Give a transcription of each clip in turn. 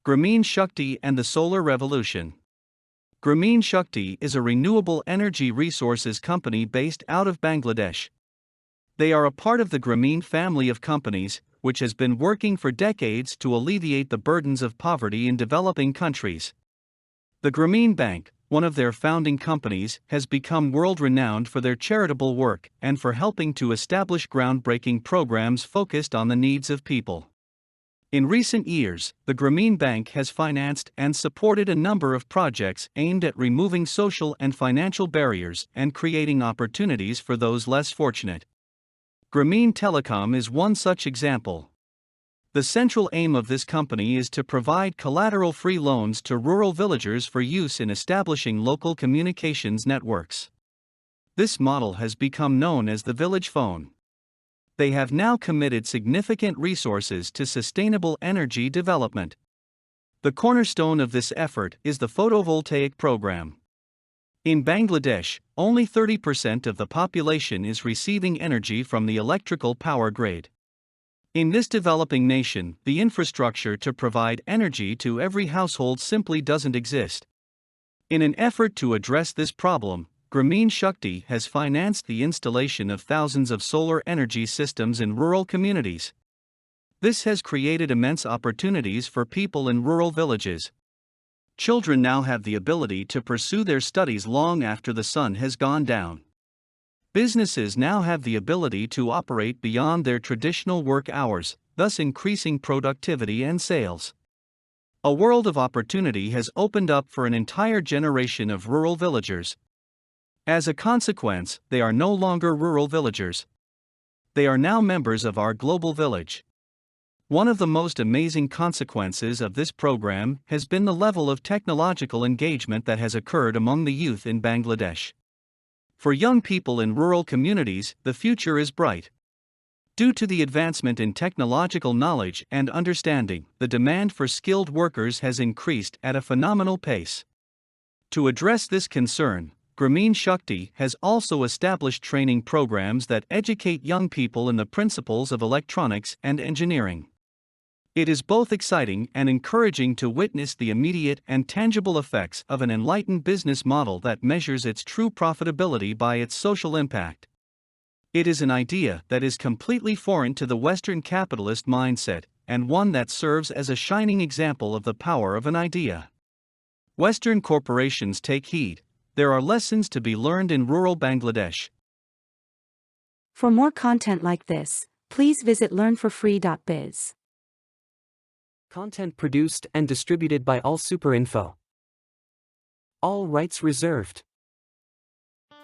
Grameen Shakti and the Solar Revolution. Grameen Shakti is a renewable energy resources company based out of Bangladesh. They are a part of the Grameen family of companies, which has been working for decades to alleviate the burdens of poverty in developing countries. The Grameen Bank, one of their founding companies, has become world-renowned for their charitable work and for helping to establish groundbreaking programs focused on the needs of people. In recent years, the Grameen Bank has financed and supported a number of projects aimed at removing social and financial barriers and creating opportunities for those less fortunate. Grameen Telecom is one such example. The central aim of this company is to provide collateral-free loans to rural villagers for use in establishing local communications networks. This model has become known as the village phone. They have now committed significant resources to sustainable energy development. The cornerstone of this effort is the photovoltaic program. In Bangladesh, only 30% of the population is receiving energy from the electrical power grid. In this developing nation, the infrastructure to provide energy to every household simply doesn't exist. In an effort to address this problem, Grameen Shakti has financed the installation of thousands of solar energy systems in rural communities. This has created immense opportunities for people in rural villages. Children now have the ability to pursue their studies long after the sun has gone down. Businesses now have the ability to operate beyond their traditional work hours, thus increasing productivity and sales. A world of opportunity has opened up for an entire generation of rural villagers. As a consequence, they are no longer rural villagers. They are now members of our global village. One of the most amazing consequences of this program has been the level of technological engagement that has occurred among the youth in Bangladesh. For young people in rural communities, the future is bright. Due to the advancement in technological knowledge and understanding, the demand for skilled workers has increased at a phenomenal pace. To address this concern, Grameen Shakti has also established training programs that educate young people in the principles of electronics and engineering. It is both exciting and encouraging to witness the immediate and tangible effects of an enlightened business model that measures its true profitability by its social impact. It is an idea that is completely foreign to the Western capitalist mindset, and one that serves as a shining example of the power of an idea. Western corporations take heed. There are lessons to be learned in rural Bangladesh. For more content like this, please visit learnforfree.biz. Content produced and distributed by All Super Info. All rights reserved.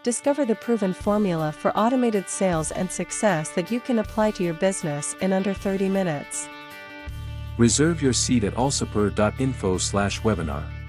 Discover the proven formula for automated sales and success that you can apply to your business in under 30 minutes. Reserve your seat at allsuper.info/webinar.